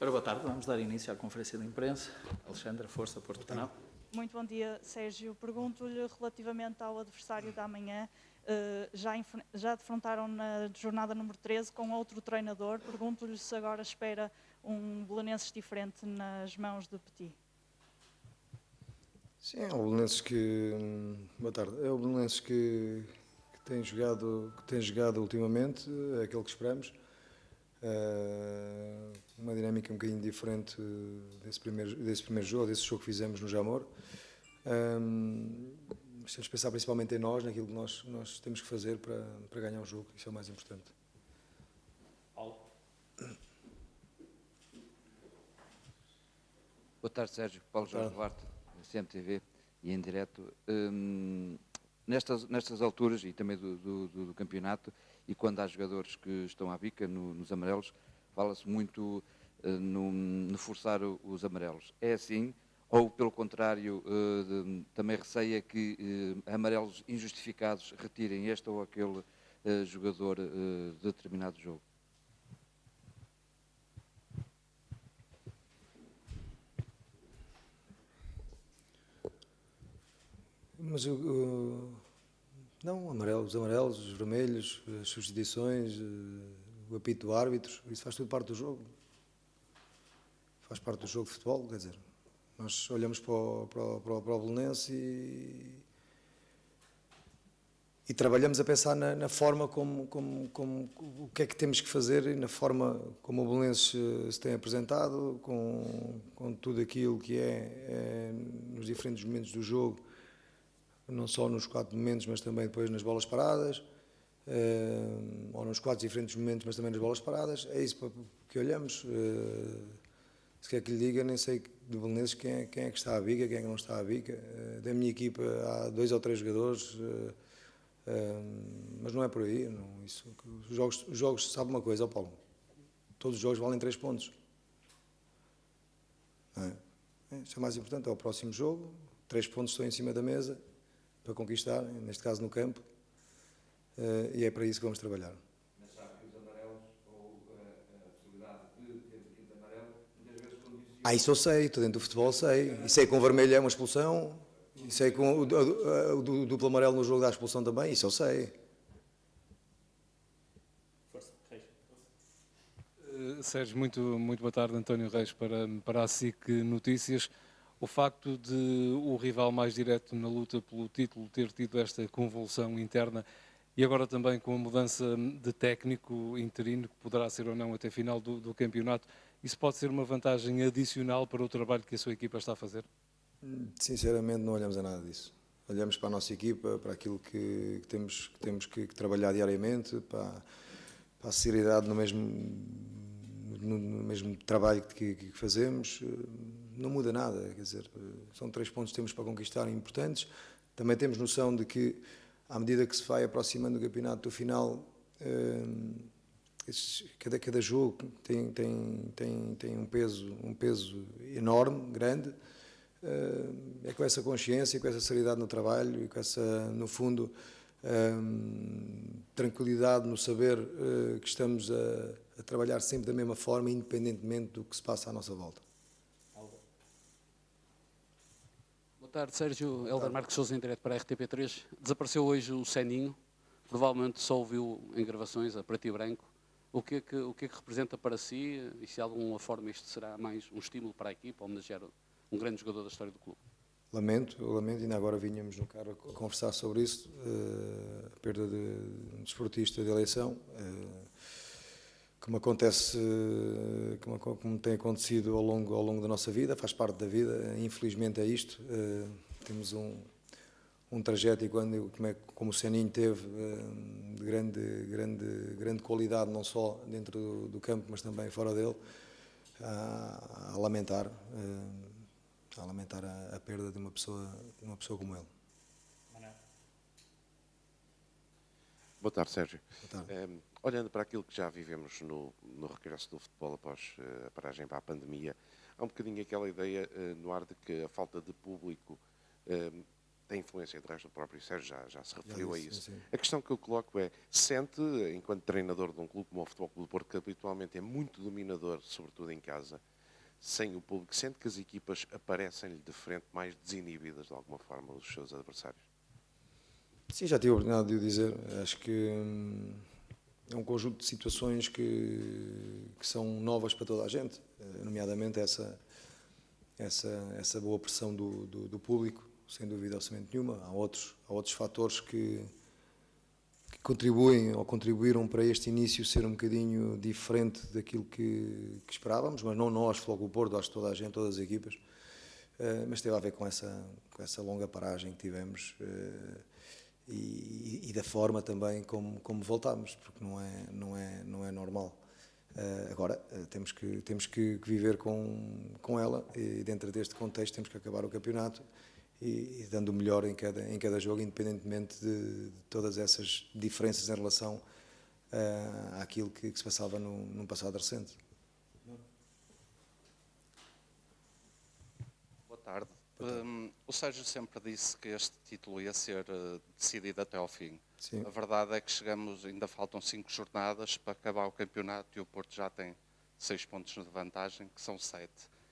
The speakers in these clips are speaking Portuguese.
Ora, boa tarde, vamos dar início à conferência de imprensa. Alexandra, força, Porto Canal. Muito bom dia, Sérgio. Pergunto-lhe relativamente ao adversário da manhã. Já defrontaram na jornada número 13 com outro treinador. Pergunto-lhe se agora espera um Belenenses diferente nas mãos de Petit. Sim, é o Belenenses que... Boa tarde. É o Belenenses que tem jogado ultimamente, é aquele que esperamos. Uma dinâmica um bocadinho diferente desse primeiro jogo, desse jogo que fizemos no Jamor. Temos que pensar principalmente em nós, naquilo que nós temos que fazer para ganhar o jogo, isso é o mais importante. Paulo. Boa tarde, Sérgio. Paulo Jorge Duarte, CMTV e em direto. Nestas alturas e também do campeonato, e quando há jogadores que estão à bica nos amarelos, fala-se muito no forçar os amarelos. É assim? Ou, pelo contrário, também receia que amarelos injustificados retirem este ou aquele jogador de determinado jogo? Mas não, os amarelos, os vermelhos, as substituições, o apito do árbitro, isso faz tudo parte do jogo. Faz parte do jogo de futebol, quer dizer, nós olhamos para o Belenense e trabalhamos a pensar na forma como o que é que temos que fazer e na forma como o Belenenses se tem apresentado, com tudo aquilo que é nos diferentes momentos do jogo, não só nos 4 momentos, mas também depois nas bolas paradas, ou nos 4 diferentes momentos, mas também nas bolas paradas. É isso que olhamos. Se quer que lhe diga, nem sei do Belenenses quem é que está à bica, quem é que não está à bica. Da minha equipa há 2 ou 3 jogadores, mas não é por aí. Não, os jogos, sabe uma coisa, Paulo? Todos os jogos valem 3 pontos. Não é? Isso é mais importante, é o próximo jogo. 3 pontos estão em cima da mesa para conquistar, neste caso no campo, e é para isso que vamos trabalhar. Mas sabe que os amarelos, ou a possibilidade de ter o quinto amarelo, muitas vezes condiciona... Isso eu sei, estou dentro do futebol, sei. E sei que com o vermelho é uma expulsão, e sei que com o duplo amarelo no jogo dá expulsão também, isso eu sei. Força, Reis. Sérgio, muito boa tarde. António Reis para a SIC Notícias. O facto de o rival mais direto na luta pelo título ter tido esta convulsão interna e agora também com a mudança de técnico interino, que poderá ser ou não até final do campeonato, isso pode ser uma vantagem adicional para o trabalho que a sua equipa está a fazer? Sinceramente não olhamos a nada disso. Olhamos para a nossa equipa, para aquilo que temos que trabalhar diariamente, para a seriedade no mesmo trabalho que fazemos. Não muda nada, quer dizer, são 3 pontos que temos para conquistar importantes. Também temos noção de que, à medida que se vai aproximando do campeonato do final, cada jogo tem um peso enorme, grande. É com essa consciência, com essa seriedade no trabalho e com essa, no fundo, tranquilidade no saber que estamos a trabalhar sempre da mesma forma, independentemente do que se passa à nossa volta. Boa tarde, Sérgio. Hélder Marques Sousa, em direto para a RTP3. Desapareceu hoje o Seninho, provavelmente só ouviu em gravações, a preto e branco. O que é que representa para si e se de alguma forma isto será mais um estímulo para a equipa, homenagear um grande jogador da história do clube? Lamento, ainda agora vinhamos no carro a conversar sobre isso, a perda de um desportista de eleição, como acontece, como tem acontecido ao longo da nossa vida, faz parte da vida, infelizmente é isto. Temos um trajeto, e como o Seninho teve, de grande qualidade, não só dentro do campo, mas também fora dele, a lamentar a perda de uma pessoa como ele. Boa tarde, Sérgio. Boa tarde. Olhando para aquilo que já vivemos no regresso do futebol após a paragem para a pandemia, há um bocadinho aquela ideia no ar de que a falta de público tem influência, de resto o próprio Sérgio já se referiu a disse, isso. sim. A questão que eu coloco é, sente, enquanto treinador de um clube como o Futebol Clube do Porto, que habitualmente é muito dominador, sobretudo em casa, sem o público, sente que as equipas aparecem-lhe de frente mais desinibidas, de alguma forma, dos seus adversários? Sim, já tive a oportunidade de o dizer. Acho que é um conjunto de situações que são novas para toda a gente, nomeadamente essa boa pressão do público, sem dúvida absolutamente nenhuma. Há outros fatores que contribuem ou contribuíram para este início ser um bocadinho diferente daquilo que esperávamos, mas não nós, Futebol Clube do Porto, acho que toda a gente, todas as equipas, mas teve a ver com essa longa paragem que tivemos e da forma também como voltámos, porque não é normal. Agora temos que viver com ela, e dentro deste contexto temos que acabar o campeonato e dando o melhor em cada jogo, independentemente de todas essas diferenças em relação àquilo que se passava num passado recente. Boa tarde. O Sérgio sempre disse que este título ia ser decidido até ao fim. Sim. A verdade é que ainda faltam 5 jornadas para acabar o campeonato e o Porto já tem 6 pontos de vantagem, que são 7.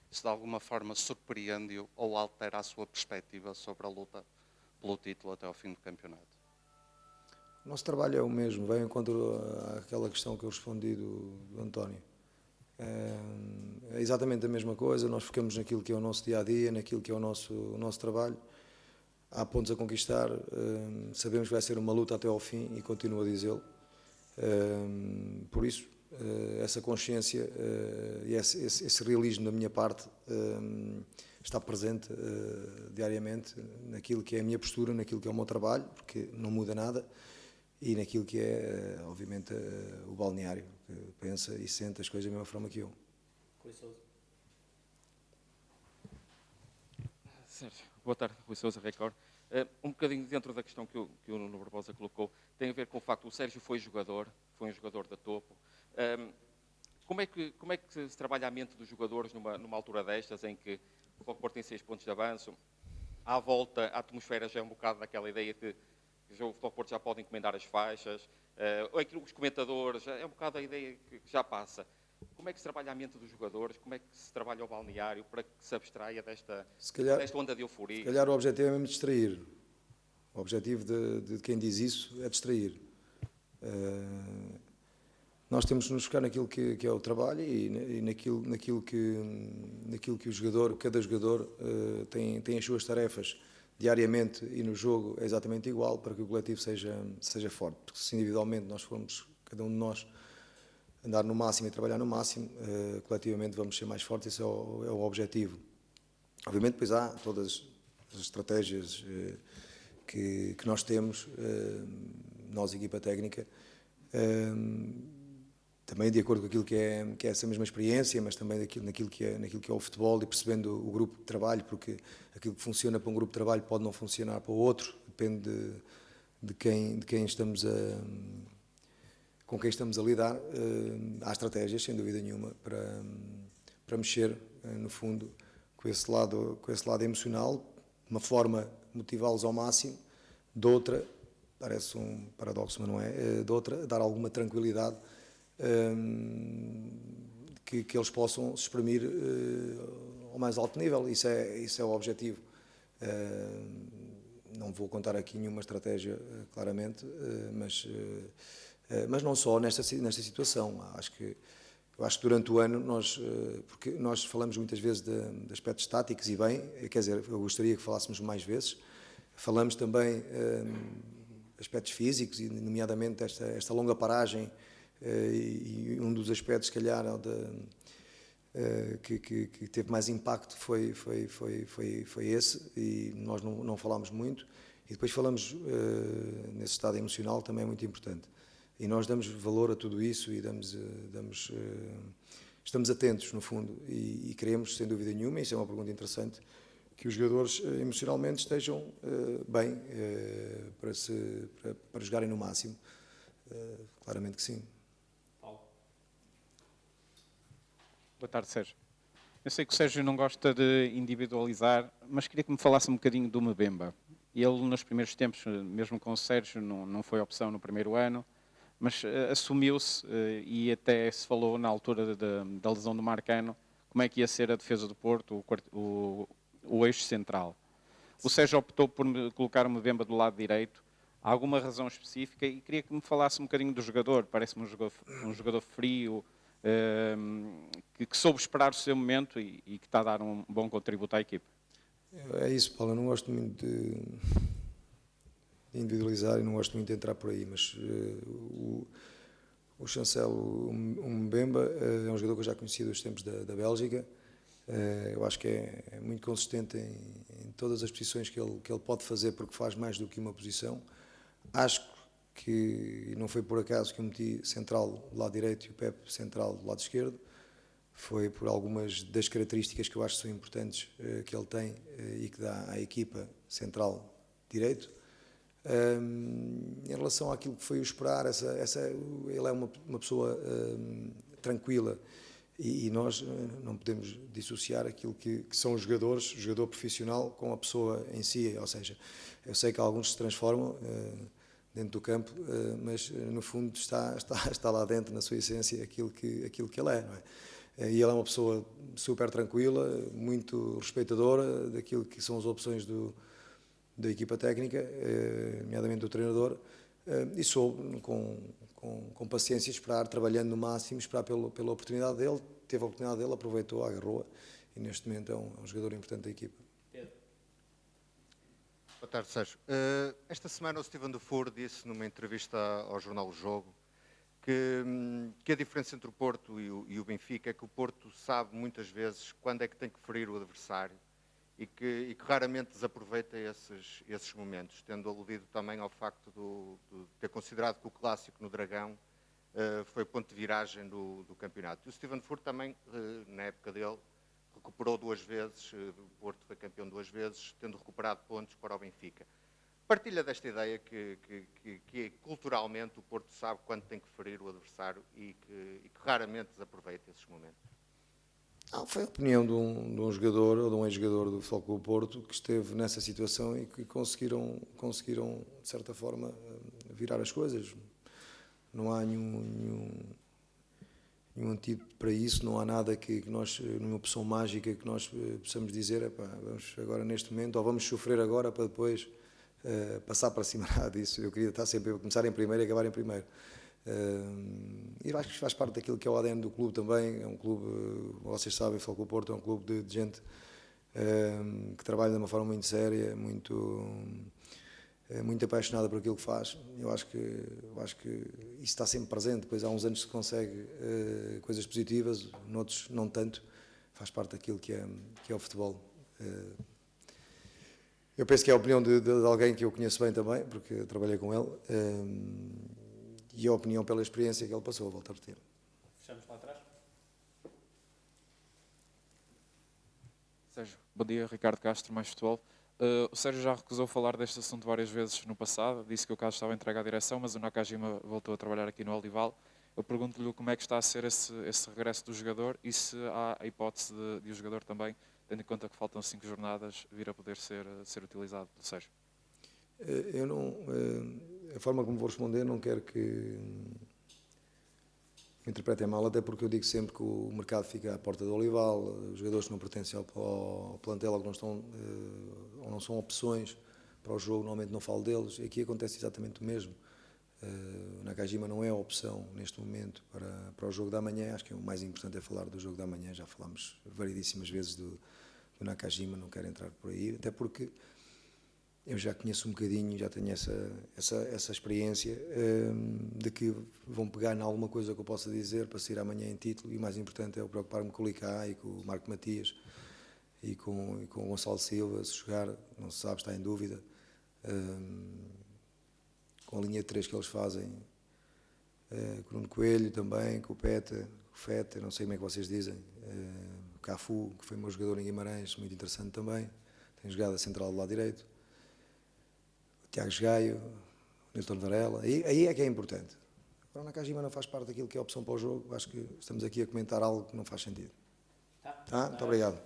Isso de alguma forma surpreende-o ou altera a sua perspectiva sobre a luta pelo título até ao fim do campeonato? O nosso trabalho é o mesmo, vai ao encontro àquela questão que eu respondi do António. É exatamente a mesma coisa, nós ficamos naquilo que é o nosso dia-a-dia, naquilo que é o nosso trabalho. Há pontos a conquistar, sabemos que vai ser uma luta até ao fim e continuo a dizê-lo. Por isso, essa consciência e esse realismo da minha parte está presente diariamente naquilo que é a minha postura, naquilo que é o meu trabalho, porque não muda nada, e naquilo que é, obviamente, o balneário, que pensa e sente as coisas da mesma forma que eu. Sérgio, boa tarde, Rui Sousa, Record. Um bocadinho dentro da questão que o Nuno Barbosa colocou, tem a ver com o facto que o Sérgio foi um jogador de topo. Como é que se trabalha a mente dos jogadores numa altura destas, em que o Porto tem 6 pontos de avanço, à volta a atmosfera já é um bocado daquela ideia que o Futebol Porto já pode encomendar as faixas, os comentadores, é um bocado a ideia que já passa. Como é que se trabalha a mente dos jogadores? Como é que se trabalha o balneário para que se abstraia desta onda de euforia? Se calhar o objetivo é mesmo distrair. O objetivo de quem diz isso é distrair. Nós temos de nos focar naquilo que é o trabalho e naquilo que o jogador, cada jogador tem as suas tarefas diariamente, e no jogo é exatamente igual, para que o coletivo seja forte. Porque se individualmente nós formos, cada um de nós, andar no máximo e trabalhar no máximo, coletivamente vamos ser mais fortes. Esse é o objetivo. Obviamente depois há todas as estratégias que nós temos, nós, equipa técnica, também de acordo com aquilo que é essa mesma experiência, mas também naquilo que é o futebol, e percebendo o grupo de trabalho, porque aquilo que funciona para um grupo de trabalho pode não funcionar para o outro, depende de quem estamos com quem estamos a lidar. Há estratégias, sem dúvida nenhuma, para mexer, no fundo, com esse lado emocional, de uma forma motivá-los ao máximo, de outra, parece um paradoxo, mas não é, de outra, dar alguma tranquilidade, que eles possam se exprimir ao mais alto nível. Isso é o objetivo. Não vou contar aqui nenhuma estratégia, claramente, mas não só nesta situação. Eu acho que durante o ano porque nós falamos muitas vezes de aspectos táticos, e bem, quer dizer, eu gostaria que falássemos mais vezes. Falamos também de aspectos físicos, e nomeadamente esta longa paragem, e um dos aspectos, se calhar, que teve mais impacto foi esse, e nós não falámos muito. E depois falamos nesse estado emocional, também é muito importante. E nós damos valor a tudo isso, e estamos atentos, no fundo, e queremos, sem dúvida nenhuma, e isso é uma pergunta interessante, que os jogadores emocionalmente estejam bem para jogarem no máximo. Claramente que sim. Boa tarde, Sérgio. Eu sei que o Sérgio não gosta de individualizar, mas queria que me falasse um bocadinho do Mbemba. Ele, nos primeiros tempos, mesmo com o Sérgio, não foi opção no primeiro ano, mas assumiu-se e até se falou na altura da lesão do Marcano, como é que ia ser a defesa do Porto, o eixo central. O Sérgio optou por colocar o Mbemba do lado direito. Há alguma razão específica? E queria que me falasse um bocadinho do jogador. Parece-me um jogador frio, que soube esperar o seu momento e que está a dar um bom contributo à equipe. É isso, Paulo. Eu não gosto muito de individualizar e não gosto muito de entrar por aí, mas o Chancel, o Mbemba, é um jogador que eu já conhecia dos tempos da Bélgica. Eu acho que é muito consistente em todas as posições que ele pode fazer, porque faz mais do que uma posição. Acho que, e não foi por acaso que eu meti central do lado direito e o Pepe central do lado esquerdo, foi por algumas das características que eu acho que são importantes que ele tem e que dá à equipa central direito. Em relação àquilo que foi o esperar, ele é uma pessoa tranquila e nós não podemos dissociar aquilo que são os jogadores, o jogador profissional com a pessoa em si, ou seja, eu sei que alguns se transformam dentro do campo, mas no fundo está lá dentro, na sua essência, aquilo que ele é, não é? E ele é uma pessoa super tranquila, muito respeitadora daquilo que são as opções da equipa técnica, nomeadamente do treinador, e soube com paciência esperar, trabalhando no máximo, esperar pela oportunidade dele. Teve a oportunidade dele, aproveitou, agarrou-a e neste momento é um jogador importante da equipa. Boa tarde, Sérgio. Esta semana o Steven Dufour disse numa entrevista ao jornal O Jogo que a diferença entre o Porto e o Benfica é que o Porto sabe muitas vezes quando é que tem que ferir o adversário e que raramente desaproveita esses momentos, tendo aludido também ao facto de ter considerado que o clássico no Dragão foi ponto de viragem do campeonato. E o Steven Dufour também, na época dele, recuperou 2 vezes, o Porto foi campeão 2 vezes, tendo recuperado pontos para o Benfica. Partilha desta ideia que culturalmente o Porto sabe quando tem que ferir o adversário e que raramente desaproveita esses momentos. Foi a opinião de um jogador ou de um ex-jogador do Futebol Clube do Porto que esteve nessa situação e que conseguiram de certa forma, virar as coisas. Não há nenhum antídoto para isso, não há nada que nós, nenhuma opção mágica que nós possamos dizer, vamos agora neste momento, ou vamos sofrer agora para depois passar para cima disso. Eu queria estar sempre a começar em primeiro e acabar em primeiro. E acho que faz parte daquilo que é o ADN do clube também. É um clube, vocês sabem, o Futebol Clube do Porto é um clube de gente que trabalha de uma forma muito séria, muito apaixonada por aquilo que faz. Eu acho que isso está sempre presente. Depois há uns anos se consegue coisas positivas, noutros não tanto. Faz parte daquilo que é o futebol. Eu penso que é a opinião de alguém que eu conheço bem também, porque trabalhei com ele, e a opinião pela experiência que ele passou, volto a repetir. Fechamos lá atrás. Sérgio, bom dia, Ricardo Castro, Mais Futebol. O Sérgio já recusou falar deste assunto várias vezes no passado, disse que o caso estava entregue à direção, mas o Nakajima voltou a trabalhar aqui no Olival. Eu pergunto-lhe como é que está a ser esse regresso do jogador e se há a hipótese de o jogador também, tendo em conta que faltam 5 jornadas, vir a poder ser utilizado pelo Sérgio. Eu não, a forma como vou responder não quero que me interpretem mal, até porque eu digo sempre que o mercado fica à porta do Olival, os jogadores que não pertencem ao plantel ou que não estão, ou não são opções para o jogo, normalmente não falo deles. Aqui acontece exatamente o mesmo. O Nakajima não é a opção neste momento para o jogo da manhã. Acho que o mais importante é falar do jogo da manhã. Já falámos variedíssimas vezes do Nakajima, não quero entrar por aí, até porque eu já conheço um bocadinho, já tenho essa experiência de que vão pegar em alguma coisa que eu possa dizer para sair amanhã em título, e o mais importante é eu preocupar-me com o Licá e com o Marco Matias e com o Gonçalo Silva. Se jogar, não se sabe, está em dúvida, com a linha de 3 que eles fazem, com o Nuno Coelho também, com o Peta, o Feta, não sei como é que vocês dizem, o Cafu, que foi meu jogador em Guimarães, muito interessante também, tem jogado a central do lado direito, o Tiago Gaio, o Nilton Varela, aí é que é importante. Agora o Nakajima não faz parte daquilo que é a opção para o jogo. Acho que estamos aqui a comentar algo que não faz sentido. Tá? Muito obrigado.